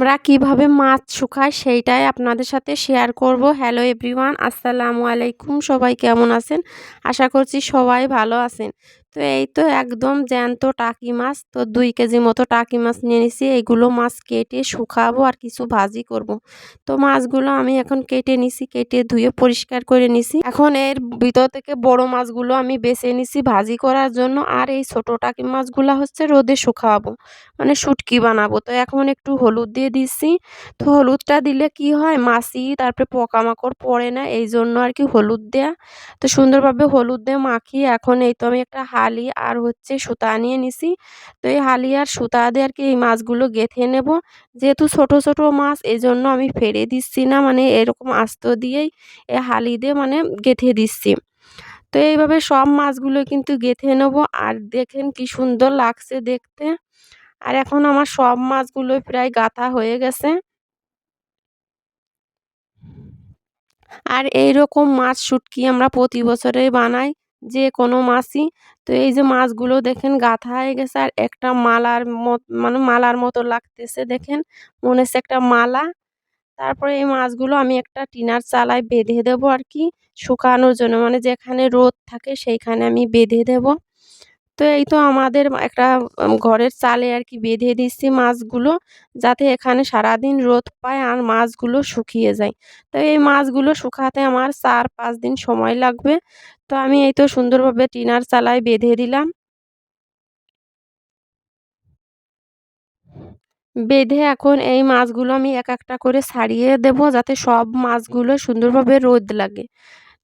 আমরা কিভাবে মাছ শুকাই সেইটাই আপনাদের সাথে শেয়ার করব। হ্যালো এভরিওয়ান, আসসালামু আলাইকুম। সবাই কেমন আছেন? আশা করছি সবাই ভালো আছেন। তো এই তো একদম জ্যান্ত টাকি মাছ, তো 2 কেজি মতো টাকি মাছ নিয়ে নিছি। এইগুলো মাছ কেটে শুকাবো আর কিছু ভাজি করব। তো মাছগুলো আমি এখন কেটে নিছি, কেটে ধুয়ে পরিষ্কার করে নিছি। এখন এর ভিতর থেকে বড় মাছগুলো আমি বেছে নিছি ভাজি করার জন্য, আর এই ছোট টাকি মাছগুলো হচ্ছে রোদে শুকাবো, মানে শুটকি বানাবো। তো এখন একটু হলুদ দিয়ে দিচ্ছি। তো হলুদটা দিলে কি হয়, মাছি তারপরে পোকামাকড় পড়ে না, এই জন্য আর কি হলুদ দেয়া। তো সুন্দরভাবে হলুদ দিয়ে মাখিয়ে এখন এই তো আমি একটা হালি আর হচ্ছে সুতা নিয়ে নিছি। তো এই হালি আর সুতা দিয়ে আর কি এই মাছগুলো গেঁথে নেব। যেহেতু ছোট ছোট মাছ, এই জন্য আমি ফেলে দিচ্ছি না, মানে এরকম আস্ত দিয়েই এই হালি দিয়ে মানে গেঁথে দিচ্ছি। তো এইভাবে সব মাছগুলো কিন্তু গেঁথে নেব। আর দেখেন কি সুন্দর লাগছে দেখতে। আর এখন আমার সব মাছগুলোই প্রায় গাঁথা হয়ে গেছে। আর এইরকম মাছ শুটকি আমরা প্রতি বছরেই বানাই, যে কোনো মাছই। তো এই যে মাছগুলো দেখেন গাঁথা হয়ে গেছে, আর একটা মালার মানে মালার মতো লাগতেছে দেখেন, মনে হচ্ছে একটা মালা। তারপরে এই মাছগুলো আমি একটা টিনার চালায় বেঁধে দেবো আর কি, শুকানোর জন্য, মানে যেখানে রোদ থাকে সেইখানে আমি বেঁধে দেবো। তো এই তো আমাদের একটা ঘরের চালে আর কি বেঁধে দিচ্ছি মাছগুলো, যাতে এখানে সারাদিন রোদ পায় আর মাছগুলো শুকিয়ে যায়। তো এই মাছগুলো শুকাতে আমার 4-5 দিন সময় লাগবে। তো আমি এই তো সুন্দরভাবে টিনার চালায় বেঁধে দিলাম। বেঁধে এখন এই মাছগুলো আমি এক একটা করে ছাড়িয়ে দেব, যাতে সব মাছগুলো সুন্দরভাবে রোদ লাগে।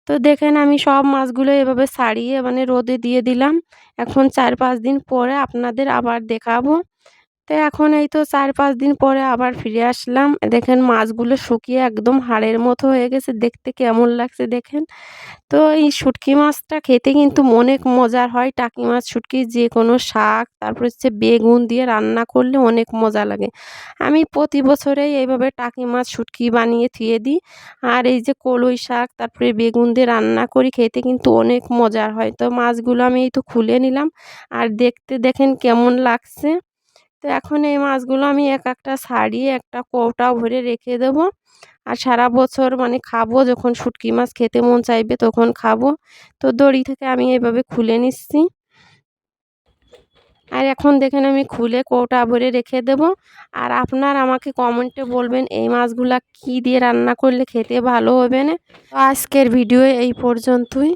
তো দেখেন আমি সব মাছগুলো এভাবে ছাড়িয়ে মানে রোদে দিয়ে দিলাম। এখন 4-5 দিন পরে আপনাদের আবার দেখাবো। তো এখন এই তো 4-5 দিন পরে আবার ফিরে আসলাম। দেখেন মাছগুলো শুকিয়ে একদম হাড়ের মতো হয়ে গেছে, দেখতে কেমন লাগছে দেখেন। তো এই শুটকি মাছটা খেতে কিন্তু অনেক মজার হয়। টাকি মাছ, শুটকি যেকোনো শাক, তারপর হচ্ছে বেগুন দিয়ে রান্না করলে অনেক মজা লাগে। আমি প্রতি বছরেই এইভাবে টাকি মাছ, শুটকি বানিয়ে থুয়ে দিই। আর এই যে কলই শাক, তারপরে বেগুন দিয়ে রান্না করি, খেতে কিন্তু অনেক মজার হয়। তো মাছগুলো আমি এই তো খুলে নিলাম, আর দেখতে দেখেন কেমন লাগছে। তো এখন এই মাছগুলো আমি এক একটা ছাড়িয়ে একটা কৌটা ভরে রেখে দেবো। আর সারা বছর মানে খাবো, যখন শুটকি মাছ খেতে মন চাইবে তখন খাবো। তো দড়ি থেকে আমি এভাবে খুলে নিচ্ছি। আর এখন দেখেন আমি খুলে কৌটা ভরে রেখে দেবো। আর আপনারা আমাকে কমেন্টে বলবেন এই মাছগুলা কী দিয়ে রান্না করলে খেতে ভালো হবে না। তো আজকের ভিডিও এই পর্যন্তই।